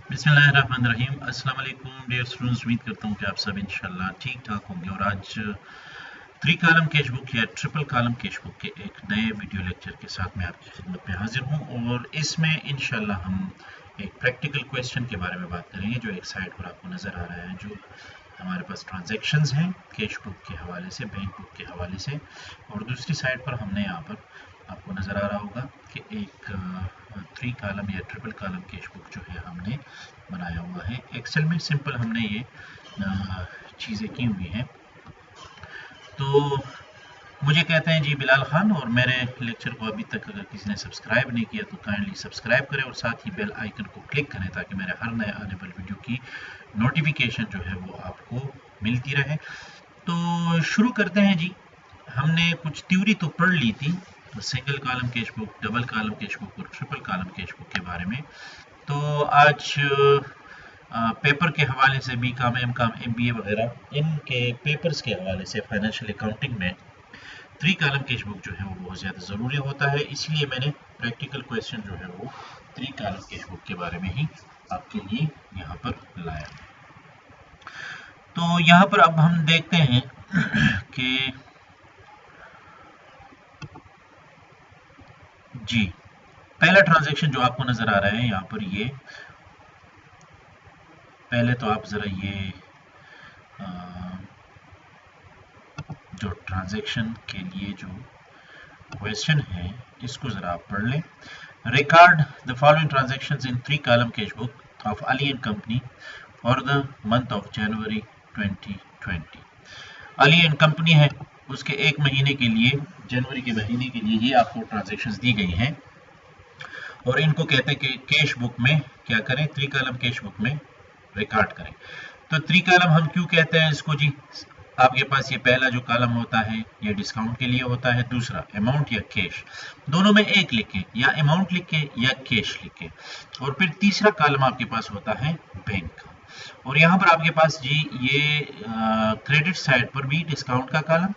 बिस्मिल्लाहिर्रहमानिर्रहीम। अस्सलाम वालेकुम डियर स्टूडेंट्स, उम्मीद करता हूँ कि आप सब इंशाल्लाह ठीक ठाक होंगे। और आज 3 कॉलम कैश बुक या ट्रिपल कॉलम कैश बुक के एक नए वीडियो लेक्चर के साथ मैं आपकी खिदमत में हाजिर हूँ। और इसमें इंशाल्लाह हम एक प्रैक्टिकल क्वेश्चन के बारे में बात करेंगे जो एक साइड पर आपको नज़र आ रहा है, जो हमारे पास ट्रांजैक्शंस हैं कैश बुक के हवाले से, बैंक बुक के हवाले से। और दूसरी साइड पर हमने यहाँ पर आपको नज़र आ रहा होगा कि एक 3 कॉलम या ट्रिपल कॉलम कैश बुक जो है हमने बनाया हुआ है। एक्सेल में सिंपल हमने ये चीज़ें की हुई हैं। तो मुझे कहते हैं जी बिलाल खान, और मेरे लेक्चर को अभी तक अगर किसी ने सब्सक्राइब नहीं किया तो काइंडली सब्सक्राइब करें और साथ ही बेल आइकन को क्लिक करें ताकि मेरे हर नए आने वाले वीडियो की नोटिफिकेशन जो है वो आपको मिलती रहे। तो शुरू करते हैं जी। हमने कुछ थ्योरी तो पढ़ ली थी, single column cash book, double column cash book और ट्रिपल कॉलम कैश बुक के बारे में। तो आज पेपर के हवाले से BCom, MCom, MBA वगैरह इनके पेपर्स के हवाले से फाइनेंशियल अकाउंटिंग में 3 कॉलम कैश बुक जो है वो बहुत ज़्यादा ज़रूरी होता है। इसलिए मैंने प्रैक्टिकल क्वेश्चन जो है वो 3 कॉलम कैश बुक के बारे में ही आपके लिए यहाँ पर लाया। तो यहाँ पर अब हम देखते हैं कि जी पहला ट्रांजैक्शन जो आपको नज़र आ रहा है यहाँ पर, ये पहले तो आप ज़रा ये जो ट्रांजैक्शन के लिए जो क्वेश्चन है इसको ज़रा आप पढ़ लें। Record the following transactions in 3 column cash book of Ali and company for the month of January 2020। Ali and company है, उसके एक महीने के लिए, जनवरी के महीने के लिए ये आपको ट्रांजैक्शंस दी गई हैं और इनको कहते हैं कि कैश बुक में क्या करें, 3 कॉलम कैश बुक में रिकॉर्ड करें। तो 3 कॉलम हम क्यों कहते हैं इसको जी? आपके पास ये पहला जो कॉलम होता है ये डिस्काउंट के लिए होता है, दूसरा अमाउंट या कैश, दोनों में एक लिखें, या अमाउंट लिखे या कैश लिखे। और फिर तीसरा कॉलम आपके पास होता है बैंक का। और यहाँ पर आपके पास जी ये क्रेडिट साइड पर भी डिस्काउंट का कॉलम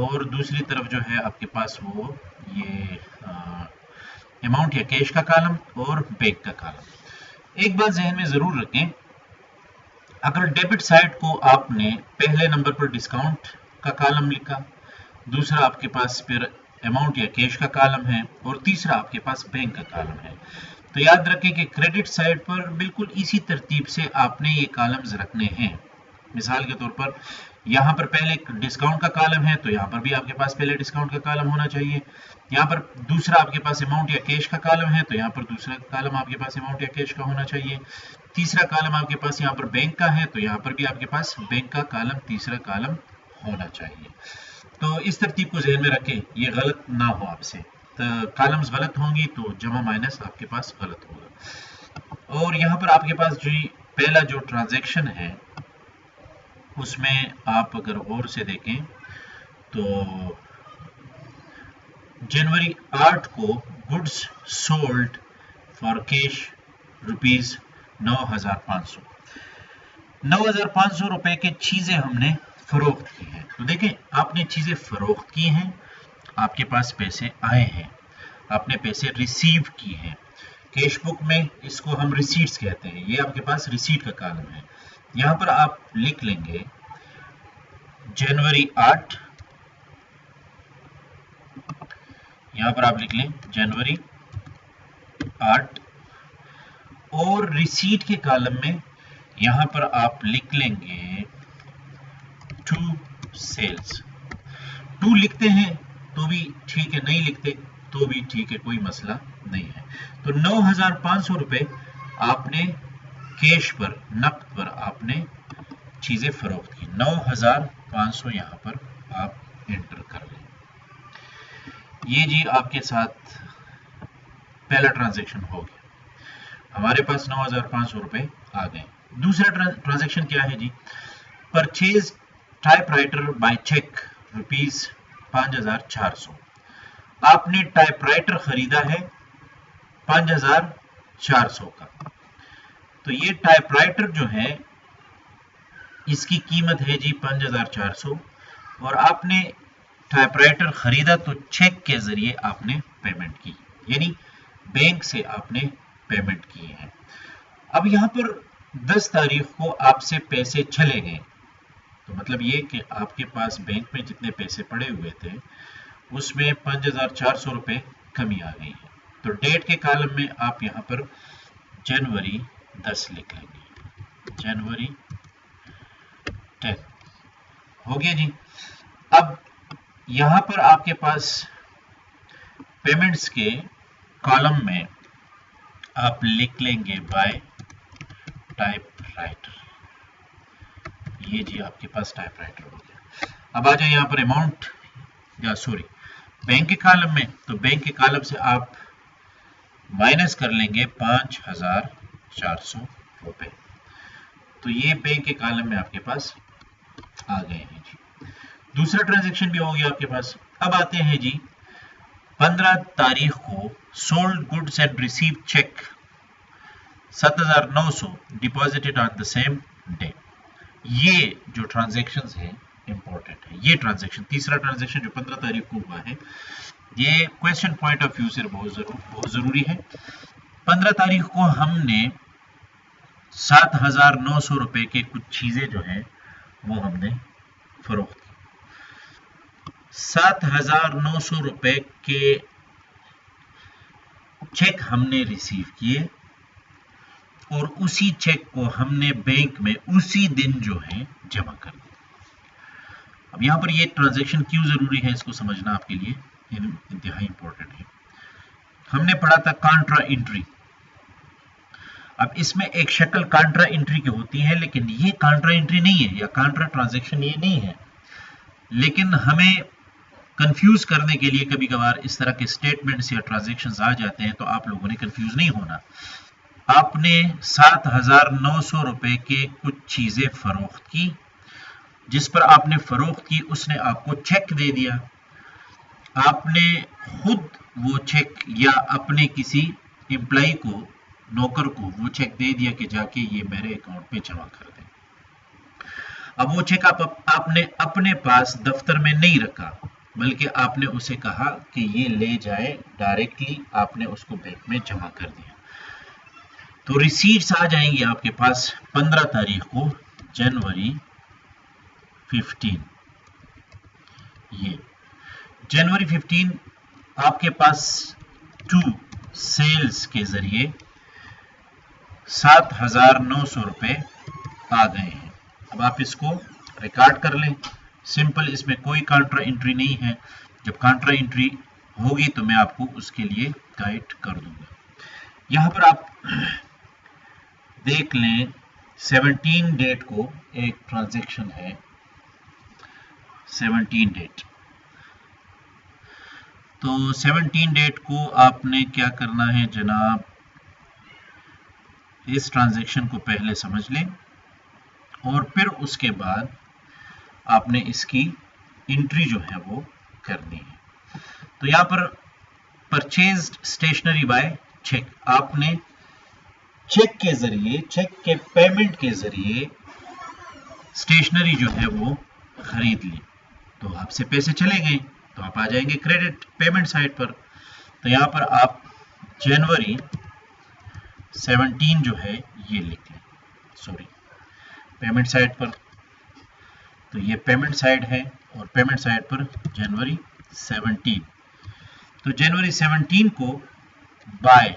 और दूसरी तरफ जो है आपके पास वो ये अमाउंट या कैश का कॉलम और बैंक का कॉलम। एक बात जहन में ज़रूर रखें, अगर डेबिट साइड को आपने पहले नंबर पर डिस्काउंट का कॉलम लिखा, दूसरा आपके पास फिर अमाउंट या कैश का कॉलम है और तीसरा आपके पास बैंक का कॉलम है, तो याद रखें कि क्रेडिट साइड पर बिल्कुल इसी तरतीब से आपने ये कॉलम्स रखने हैं। मिसाल के तौर पर यहाँ पर पहले डिस्काउंट का कॉलम है तो यहाँ पर भी आपके पास पहले डिस्काउंट का कॉलम होना चाहिए। यहाँ पर दूसरा आपके पास अमाउंट या कैश का कॉलम है तो यहाँ पर दूसरा कॉलम आपके पास अमाउंट या कैश का होना चाहिए। तीसरा कॉलम आपके पास यहाँ पर बैंक का है तो यहाँ पर भी आपके पास बैंक का कॉलम, तीसरा कॉलम होना चाहिए। तो इस तरतीब को जहन में रखें, ये गलत ना हो आपसे। तो कॉलम्स गलत होंगी तो जमा माइनस आपके पास गलत होगा। और यहाँ पर आपके पास जो पहला जो ट्रांजैक्शन है उसमें आप अगर गौर से देखें तो जनवरी 8 को goods sold for cash rupees 9,500, 9,500 रुपए के चीजें हमने फरोख्त की हैं। तो देखें, आपने चीजें फरोख्त की हैं, आपके पास पैसे आए हैं, आपने पैसे रिसीव किए हैं। कैश बुक में इसको हम रिसीट्स कहते हैं, ये आपके पास रिसीट का कॉलम है। यहां पर आप लिख लेंगे जनवरी 8, यहां पर आप लिख लें जनवरी 8 और रिसीट के कॉलम में यहां पर आप लिख लेंगे टू सेल्स। टू लिखते हैं तो भी ठीक है, नहीं लिखते तो भी ठीक है, कोई मसला नहीं है। तो 9,500 रुपए आपने कैश पर, नकद पर आपने चीजें फरोख्त की। 9,500 यहां पर आप एंटर कर लें। ये जी आपके साथ पहला ट्रांजैक्शन हो गया, हमारे पास 9,500 रुपए आ गए। दूसरा ट्रांजैक्शन क्या है जी? Purchase typewriter by cheque rupees 5,400। आपने टाइपराइटर खरीदा है 5,400 का। तो ये टाइपराइटर जो है इसकी कीमत है जी 5,400 और आपने टाइपराइटर खरीदा तो चेक के जरिए आपने पेमेंट की, यानी बैंक से आपने पेमेंट की है। अब यहाँ पर 10 तारीख को आपसे पैसे चले गए, तो मतलब ये कि आपके पास बैंक में जितने पैसे पड़े हुए थे उसमें 5,400 रुपये कमी आ गई है। तो डेट के कॉलम में आप यहाँ पर जनवरी 10 लिख लेंगे, जनवरी 10 हो गया जी। अब यहाँ पर आपके पास पेमेंट्स के कॉलम में आप लिख लेंगे बाय टाइपराइटर, ये जी आपके पास टाइपराइटर हो गया। अब आ जाए यहाँ पर अमाउंट या सॉरी बैंक के कॉलम में, तो बैंक के कॉलम से आप माइनस कर लेंगे 5,400 रुपए, तो ये बैंक के कॉलम में आपके पास आ गए हैं जी। दूसरा ट्रांजैक्शन भी हो गया आपके पास। अब आते हैं जी 15 तारीख को sold goods and receive cheque 7,900 deposited on the same day. ये जो ट्रांजैक्शंस है इंपॉर्टेंट है। ये ट्रांजैक्शन, तीसरा ट्रांजैक्शन जो 15 तारीख को हुआ है, ये क्वेश्चन पॉइंट ऑफ व्यू से बहुत जरूरी है। 15 तारीख को हमने 7,900 रुपए के कुछ चीजें जो है वो हमने फरोख्त की। 7,900 रुपए के चेक हमने रिसीव किए और उसी चेक को हमने बैंक में उसी दिन जो है जमा कर दिया। अब यहां पर ये ट्रांजैक्शन क्यों जरूरी है इसको समझना आपके लिए इंतहाई इंपॉर्टेंट है। हमने पढ़ा था कॉन्ट्रा एंट्री। अब इसमें एक शक्ल कॉन्ट्रा एंट्री की होती है, लेकिन ये कॉन्ट्रा एंट्री नहीं है या कॉन्ट्रा ट्रांजैक्शन ये नहीं है। लेकिन हमें कंफ्यूज करने के लिए कभी कभार इस तरह के स्टेटमेंट्स या ट्रांजैक्शंस आ जाते हैं, तो आप लोगों ने कंफ्यूज नहीं होना। आपने 7,900 रुपए के कुछ चीजें फरोख्त की, जिस पर आपने फरोख्त की उसने आपको चेक दे दिया। आपने खुद वो चेक या अपने किसी एम्प्लॉय को, नौकर को वो चेक दे दिया कि जाके ये मेरे अकाउंट पे जमा कर दें। अब वो चेक आपने अपने पास दफ्तर में नहीं रखा, बल्कि आपने उसे कहा कि ये ले जाए, डायरेक्टली आपने उसको बैंक में जमा कर दिया। तो रिसीट्स आ जाएंगी आपके पास 15 तारीख को, जनवरी 15। ये जनवरी 15 आपके पास टू सेल्स के जरिए 7,900 रुपए आ गए हैं। अब आप इसको रिकॉर्ड कर लें, सिंपल, इसमें कोई कॉन्ट्रा एंट्री नहीं है। जब कॉन्ट्रा एंट्री होगी तो मैं आपको उसके लिए गाइड कर दूंगा। यहां पर आप देख लें 17 डेट को एक ट्रांजैक्शन है, 17 डेट। तो 17 डेट को आपने क्या करना है जनाब, इस ट्रांजैक्शन को पहले समझ लें और फिर उसके बाद आपने इसकी एंट्री जो है वो करनी है। तो यहां पर परचेज्ड स्टेशनरी बाय चेक, आपने चेक के जरिए, चेक के पेमेंट के जरिए स्टेशनरी जो है वो खरीद ली। तो आपसे पैसे चले गए तो आप आ जाएंगे क्रेडिट पेमेंट साइड पर। तो यहां पर आप जनवरी 17 जो है ये लिख लें, सॉरी पेमेंट साइड पर। तो ये पेमेंट साइड है और पेमेंट साइड पर जनवरी 17। तो जनवरी 17 को बाय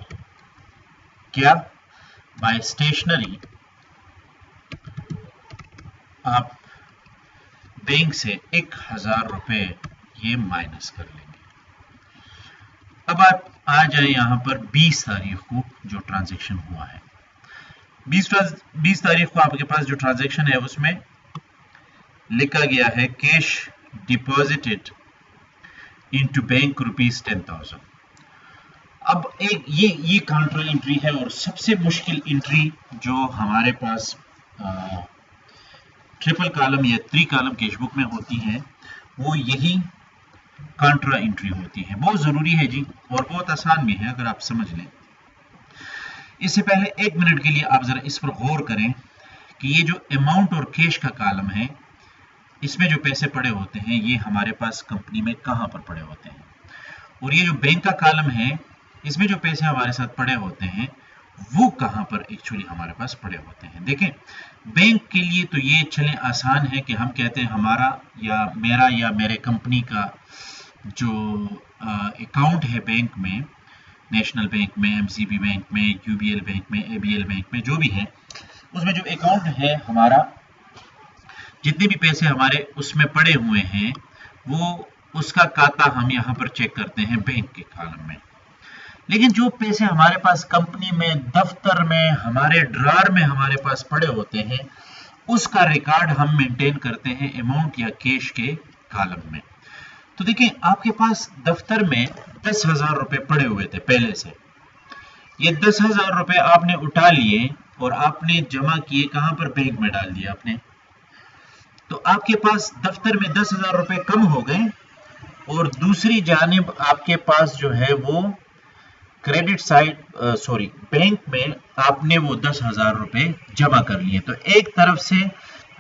क्या, बाय स्टेशनरी आप बैंक से 1,000 रुपए ये माइनस कर लेंगे। अब आप आ जाए यहां पर 20 तारीख को जो ट्रांजैक्शन हुआ है। 20 तारीख को आपके पास जो ट्रांजैक्शन है उसमें लिखा गया है कैश डिपॉजिटेड इनटू बैंक ₹10,000। अब एक ये काउंटर एंट्री है और सबसे मुश्किल एंट्री जो हमारे पास ट्रिपल कॉलम या 3 कॉलम कैशबुक में होती है वो यही काउंटर एंट्री होती है। बहुत जरूरी है जी और बहुत आसान भी है अगर आप समझ लें। इससे पहले 1 मिनट के लिए आप जरा इस पर गौर करें कि ये जो अमाउंट और कैश का कॉलम है इसमें जो पैसे पड़े होते हैं ये हमारे पास कंपनी में कहां पर पड़े होते हैं, और ये जो बैंक का कॉलम है इसमें जो पैसे हमारे साथ पड़े होते हैं वो कहां पर एक्चुअली हमारे पास पड़े होते हैं। देखें, बैंक के लिए तो ये चले आसान है कि हम कहते हैं हमारा या मेरा या मेरे कंपनी का जो अकाउंट है बैंक में, नेशनल बैंक में, एमसीबी बैंक में, यूबीएल बैंक में, एबीएल बैंक में, जो भी है, उसमें जो अकाउंट है हमारा, जितने भी पैसे हमारे उसमें पड़े हुए हैं, वो उसका खाता हम यहाँ पर चेक करते हैं बैंक के कॉलम में। लेकिन जो पैसे हमारे पास कंपनी में, दफ्तर में, हमारे ड्रॉर में हमारे पास पड़े होते हैं, उसका रिकॉर्ड हम मेंटेन करते हैं अमाउंट या कैश के कॉलम में। तो देखिए, आपके पास दफ्तर में 10,000 रुपए पड़े हुए थे पहले से। ये 10,000 रुपए आपने उठा लिए और आपने जमा किए कहां पर? बैंक में डाल दिया आपने। तो आपके पास दफ्तर में 10,000 रुपए कम हो गए और दूसरी जानिब आपके पास जो है वो क्रेडिट साइड बैंक में आपने वो 10,000 रुपए जमा कर लिए। तो एक तरफ से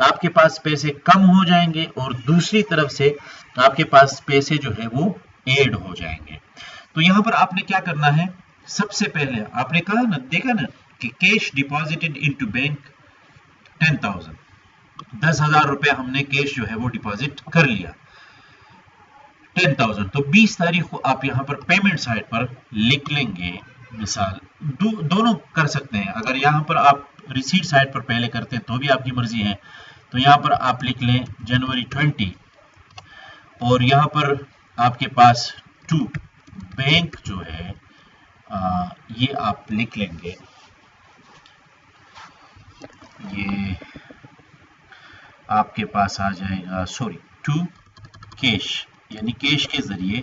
आपके पास पैसे कम हो जाएंगे और दूसरी तरफ से आपके पास पैसे जो है वो ऐड हो जाएंगे। तो यहां पर आपने क्या करना है? सबसे पहले आपने कहा ना, देखा ना कि कैश डिपॉजिटेड इनटू बैंक 10,000, 10,000 रुपए हमने कैश जो है वो डिपॉजिट कर लिया, 10,000। तो 20 तारीख को आप यहां पर पेमेंट साइड पर लिख लेंगे। मिसाल दोनों कर सकते हैं। अगर यहां पर आप रिसीट साइड पर पहले करते हैं तो भी आपकी मर्जी है। तो यहां पर आप लिख लें जनवरी 20 और यहां पर आपके पास टू बैंक जो है ये आप लिख लेंगे, ये आपके पास आ जाएगा, टू कैश, यानी कैश के जरिए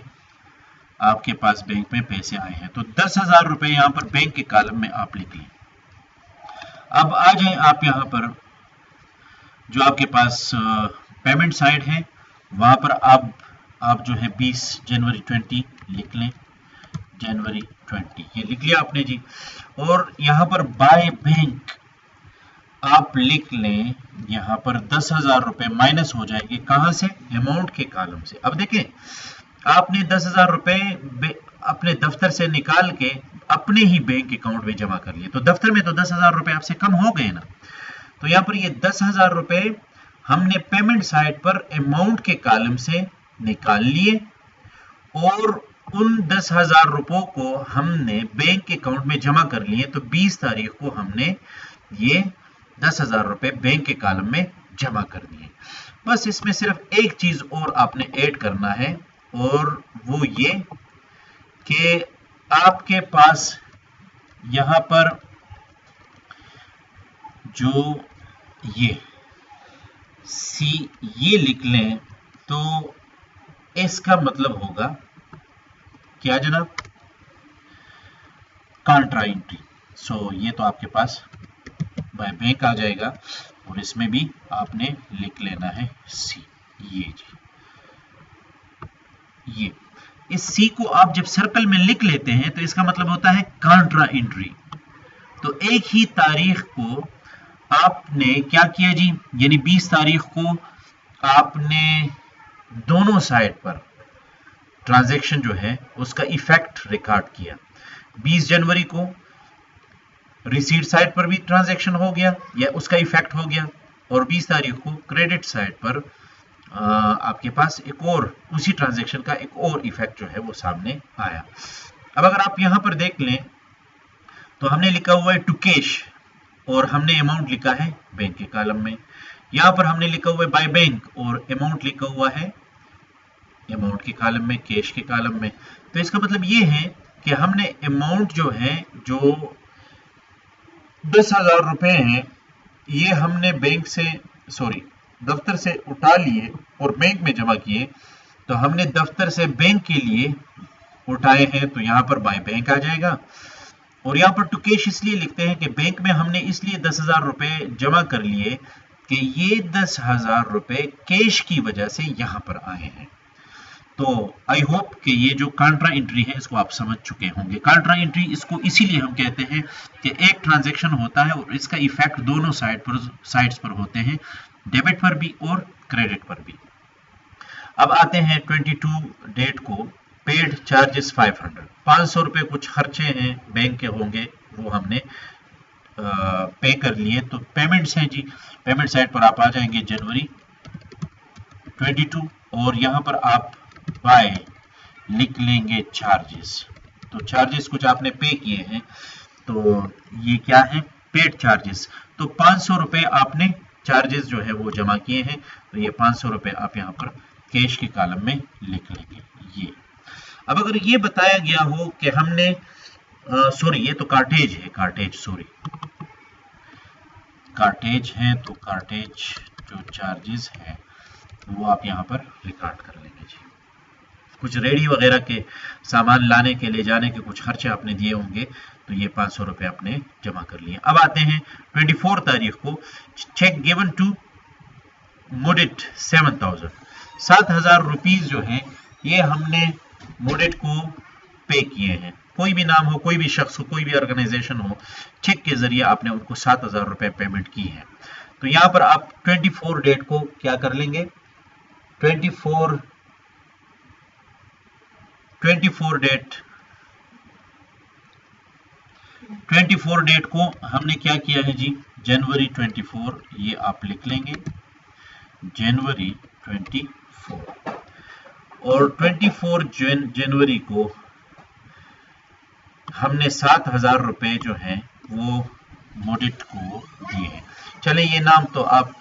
आपके पास बैंक में पैसे आए हैं। तो 10,000 रुपए यहां पर बैंक के कॉलम में आप लिख लें। अब आ जाए आप यहां पर जो आपके पास पेमेंट साइड है, वहां पर आप जो है 20 जनवरी 20 लिख लें, जनवरी 20 ये लिख लिया आपने जी। और यहां पर बाय बैंक आप लिख लें, यहां पर 10,000 रुपए माइनस हो जाएंगे, कहां से? अमाउंट के कॉलम से। अब देखें, आपने 10,000 रुपए अपने दफ्तर से निकाल के अपने ही बैंक अकाउंट में जमा कर लिए, तो दफ्तर में तो 10,000 रुपए आपसे कम हो गए ना। तो यहां पर ये 10,000 रुपए हमने पेमेंट साइड पर अमाउंट के कॉलम से निकाल लिए और उन 10,000 रुपयों को हमने बैंक अकाउंट में जमा कर लिए। तो 20 तारीख को हमने ये 10,000 रुपए बैंक के कॉलम में जमा कर दिए। बस इसमें सिर्फ एक चीज और आपने ऐड करना है और वो ये कि आपके पास यहां पर जो ये ये लिख लें, तो इसका मतलब होगा क्या जनाब? Contra entry. ये तो आपके पास बाय बैंक आ जाएगा और इसमें भी आपने लिख लेना है सी, ये जी, ये इस सी को आप जब सर्कल में लिख लेते हैं तो इसका मतलब होता है कॉन्ट्रा एंट्री। तो एक ही तारीख को आपने क्या किया जी, यानी 20 तारीख को आपने दोनों साइड पर ट्रांजैक्शन जो है उसका इफेक्ट रिकॉर्ड किया। 20 जनवरी को रिसीट साइड पर भी ट्रांजैक्शन हो गया या उसका इफेक्ट हो गया, और 20 तारीख को क्रेडिट साइड पर आपके पास एक और उसी ट्रांजैक्शन का एक और इफेक्ट जो है वो सामने आया। अब अगर आप यहां पर देख लें तो हमने लिखा हुआ है टू कैश और हमने अमाउंट लिखा है बैंक के कॉलम में। यहां पर हमने लिखा हुआ है बाय बैंक और अमाउंट लिखा हुआ है अमाउंट के कॉलम में, कैश के कॉलम में। तो इसका मतलब ये है कि हमने अमाउंट जो है, जो 10,000 रुपए हैं, ये हमने बैंक से दफ्तर से उठा लिए और बैंक में जमा किए। तो हमने दफ्तर से बैंक के लिए उठाए हैं, तो यहां पर बाय बैंक आ जाएगा। और यहां पर टू कैश इसलिए लिखते हैं कि बैंक में हमने इसलिए 10,000 रुपए जमा कर लिए कि ये 10,000 रुपए कैश की वजह से यहां पर आए हैं। तो आई होप कि ये जो कॉन्ट्रा एंट्री है इसको आप समझ चुके होंगे। कॉन्ट्रा एंट्री इसको इसीलिए हम कहते हैं कि एक ट्रांजैक्शन होता है और इसका इफेक्ट दोनों साइड्स पर होते हैं, डेबिट पर भी और क्रेडिट पर भी। अब आते हैं 22 डेट को, पेड चार्जेस 500 रुपए कुछ खर्चे हैं बैंक के होंगे वो हमने पे कर लिए। तो पेमेंट्स हैं जी, पेमेंट साइड पर आप आ जाएंगे जनवरी 22 और यहाँ पर आप बाय लिख लेंगे चार्जेस। तो चार्जेस कुछ आपने पे किए हैं, तो ये क्या है, पेड चार्जेस। तो 500 रुपए आपने चार्जेस जो है वो जमा किए हैं, तो ये 500 रुपए आप यहाँ पर कैश के कॉलम में लिख लेंगे। ये अब अगर ये बताया गया हो कि हमने सॉरी ये तो कार्टेज है, कार्टेज सॉरी कार्टेज है, तो कार्टेज जो चार्जेस है वो आप यहाँ पर रिकॉर्ड कर लेंगे जी। कुछ रेडी वगैरह के सामान लाने के ले जाने के कुछ खर्चे आपने दिए होंगे, तो ये 500 रुपए आपने जमा कर लिए। अब आते हैं 24 तारीख को, चेक गिवन टू मोडिट 7,000 रुपीज जो है ये हमने मोडिट को पे किए हैं। कोई भी नाम हो, कोई भी शख्स हो, कोई भी ऑर्गेनाइजेशन हो, चेक के जरिए आपने उनको 7,000 रुपए पेमेंट की है। तो यहाँ पर आप 24 डेट को क्या कर लेंगे, 24 डेट को हमने क्या किया है जी, जनवरी 24 ये आप लिख लेंगे, जनवरी 24 और 24 जनवरी को हमने 7,000 रुपए जो हैं वो मोडिट को दिए हैं। चले ये नाम तो आप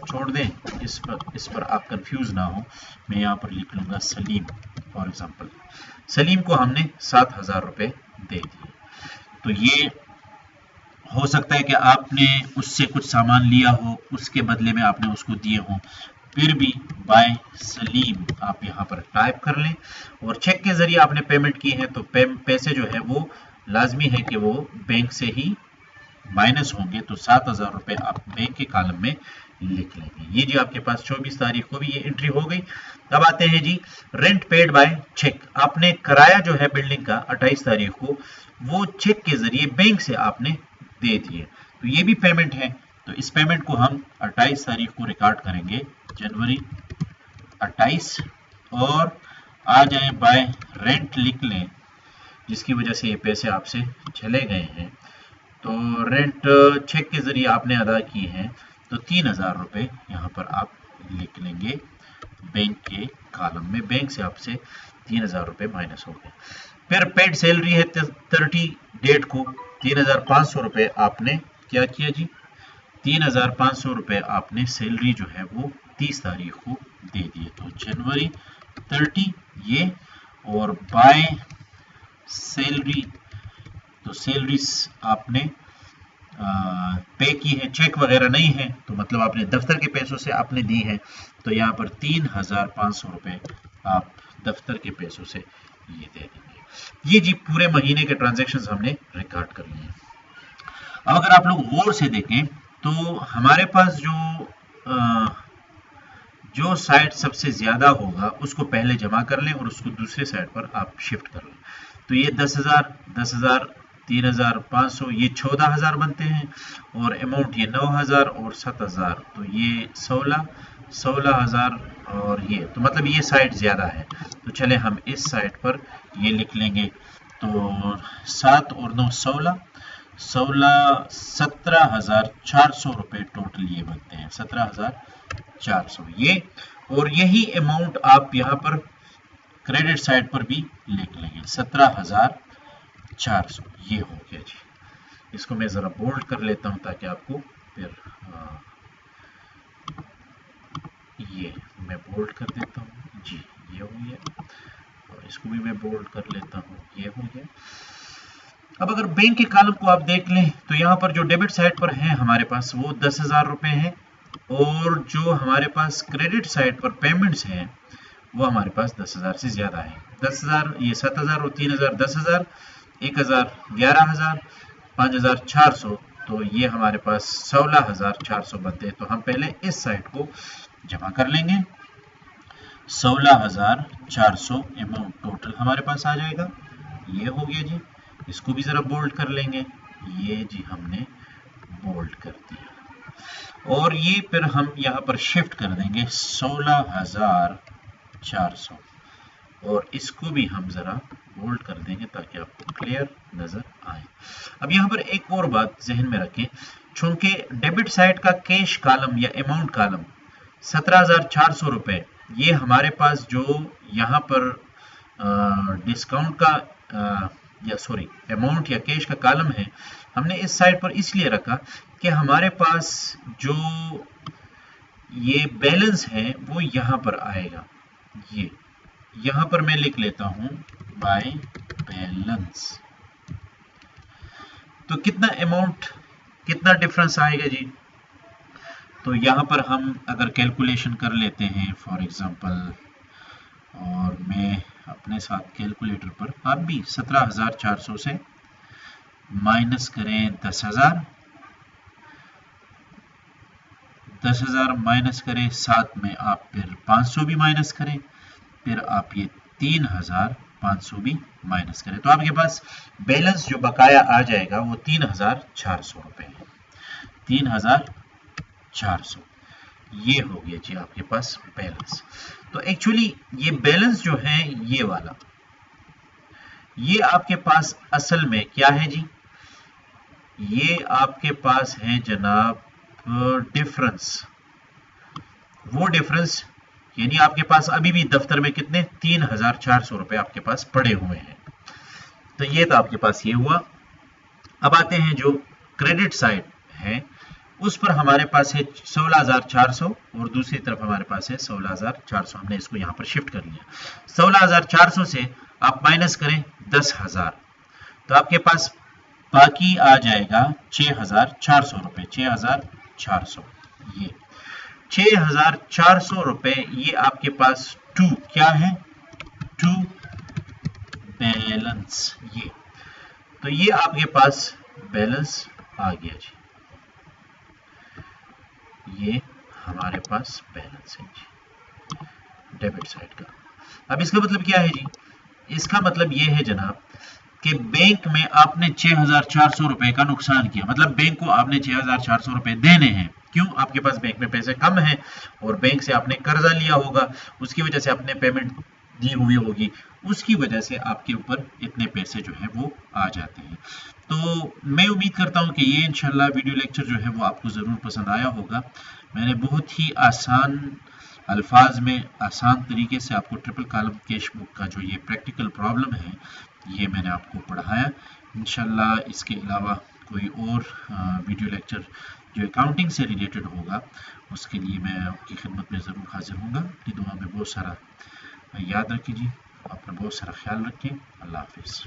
छोड़ दें, इस पर आप कंफ्यूज ना हो। मैं यहाँ पर लिख लूंगा सलीम फॉर एग्जांपल। सलीम को हमने 7,000 रुपए दे दिए। तो ये हो सकता है कि आपने उससे कुछ सामान लिया हो, उसके बदले में आपने उसको दिए हों, फिर भी बाय सलीम आप यहाँ पर टाइप कर लें। और चेक के जरिए आपने पेमेंट की है, तो पैसे जो है वो लाजमी है कि वो बैंक से ही माइनस होंगे। तो 7,000 रुपए आप बैंक के कॉलम में लिख लेंगे। ये जी आपके पास 24 तारीख को भी ये एंट्री हो गई। अब आते हैं जी रेंट पेड बाय चेक। आपने किराया जो है बिल्डिंग का 28 तारीख को वो चेक के जरिए बैंक से आपने दे दिए, तो ये भी पेमेंट है। तो इस पेमेंट को हम 28 तारीख को रिकॉर्ड करेंगे, जनवरी 28, और आ जाए बाय रेंट लिख लें, जिसकी वजह से ये पैसे आपसे चले गए हैं। तो रेंट चेक के जरिए आपने अदा की है, तो 3,000 रुपए यहाँ पर आप लिख लेंगे बैंक के कॉलम में। बैंक से आपसे 3,000 रुपए माइनस हो गए। फिर पेड सैलरी है 30 डेट को, 3,500 रुपए आपने क्या किया जी, 3,500 रुपए आपने सैलरी जो है वो 30 तारीख को दे दिए। तो जनवरी 30 ये, और बाय सैलरी, तो सैलरीज आपने पे की है, चेक वगैरह नहीं है, तो मतलब आपने दफ्तर के पैसों से आपने दी है। तो यहाँ पर 3,500 रुपए आप दफ्तर के पैसों से ये दे देंगे। ये जी पूरे महीने के ट्रांजैक्शंस हमने रिकॉर्ड कर लिए। अब अगर आप लोग गौर से देखें तो हमारे पास जो साइड सबसे ज्यादा होगा उसको पहले जमा कर लें और उसको दूसरे साइड पर आप शिफ्ट कर लें। तो ये 10,000, 10,000, 3,500, ये 14,000 बनते हैं, और अमाउंट ये 9,000 और 7,000, तो ये 16,000 और ये, तो मतलब ये साइड ज्यादा है। तो चले हम इस साइड पर ये लिख लेंगे। तो 7 और 9 16, 17,400 रुपए टोटल ये बनते हैं, 17,400 ये। और यही अमाउंट आप यहाँ पर क्रेडिट साइड पर भी लिख लेंगे, 17,400 ये हो गया जी। इसको मैं जरा बोल्ड कर लेता हूं ताकि आपको फिर ये मैं बोल्ड कर देता हूं जी, ये हो गया, और इसको भी मैं बोल्ड कर लेता हूं, ये हो गया। अब अगर बैंक के कॉलम को आप देख लें तो यहाँ पर जो डेबिट साइड पर है हमारे पास वो 10,000 रुपए हैं, और जो हमारे पास क्रेडिट साइड पर पेमेंट्स हैं वो हमारे पास 10,000 से ज्यादा है। 10,000, ये 7,000 और 3,000, 10,000, 1,000, 11,000, 5,400, तो ये हमारे पास 16,400 बनते हैं। तो हम पहले इस साइड को जमा कर लेंगे, 16,400 अमाउंट टोटल हमारे पास आ जाएगा। ये हो गया जी, इसको भी जरा बोल्ड कर लेंगे, ये जी हमने बोल्ड कर दिया। और ये फिर हम यहाँ पर शिफ्ट कर देंगे 16,400, और इसको भी हम ज़रा बोल्ड कर देंगे ताकि आपको क्लियर नज़र आए। अब यहाँ पर एक और बात जहन में रखें, चूंकि डेबिट साइड का कैश कॉलम या अमाउंट कॉलम 17,400 रुपये, ये हमारे पास जो यहाँ पर डिस्काउंट का अमाउंट या कैश का कॉलम है, हमने इस साइड पर इसलिए रखा कि हमारे पास जो ये बैलेंस है वो यहाँ पर आएगा। ये यहाँ पर मैं लिख लेता हूँ बाय बैलेंस। तो कितना अमाउंट, कितना डिफरेंस आएगा जी? तो यहाँ पर हम अगर कैलकुलेशन कर लेते हैं फॉर एग्जांपल, और मैं अपने साथ कैलकुलेटर पर, आप भी 17,400 से माइनस करें 10,000, 10,000 माइनस करें, साथ में आप फिर 500 भी माइनस करें, फिर आप ये 3,500 भी माइनस करें, तो आपके पास बैलेंस जो बकाया आ जाएगा वो 3,400 रुपए है। 3,400 ये हो गया जी आपके पास बैलेंस। तो एक्चुअली ये बैलेंस जो है ये वाला, ये आपके पास असल में क्या है जी? ये आपके पास है जनाब डिफरेंस। वो डिफरेंस यानी आपके पास अभी भी दफ्तर में कितने 3,400 रुपए आपके पास पड़े हुए हैं। तो ये तो आपके पास ये हुआ। अब आते हैं जो क्रेडिट साइड है, उस पर हमारे पास है 16,400 और दूसरी तरफ हमारे पास है 16,400। हमने इसको यहाँ पर शिफ्ट कर लिया। 16,400 से आप माइनस करें 10,000, तो आपके पास बाकी आ जाएगा 6,400 रुपए। 6,400, ये 6,400 रुपए ये आपके पास टू क्या है? To balance. ये तो ये आपके पास बैलेंस आ गया जी, ये हमारे पास बैलेंस है जी डेबिट साइड का। अब इसका मतलब क्या है जी? इसका मतलब ये है जनाब कि बैंक में आपने 6,400 रुपए का नुकसान किया, मतलब बैंक को आपने 6,400 रुपए देने हैं। क्यों? आपके पास बैंक में पैसे कम हैं और बैंक से आपने कर्जा लिया होगा, उसकी वजह से आपने पेमेंट दी हुई होगी, उसकी वजह से आपके ऊपर इतने पैसे जो है वो आ जाते हैं। तो मैं उम्मीद करता हूं कि ये इंशाल्लाह वीडियो लेक्चर जो है वो आपको ज़रूर पसंद आया होगा। मैंने बहुत ही आसान अल्फाज में, आसान तरीके से आपको ट्रिपल कॉलम कैश बुक का जो ये प्रैक्टिकल प्रॉब्लम है ये मैंने आपको पढ़ाया। इंशाल्लाह इसके अलावा कोई और वीडियो लेक्चर जो अकाउंटिंग से रिलेटेड होगा उसके लिए मैं आपकी खिदमत में ज़रूर हाजिर हूँगा। अपनी दुआ में बहुत सारा याद रखिए जी, अपना बहुत सारा ख्याल रखें। अल्लाह हाफिज़।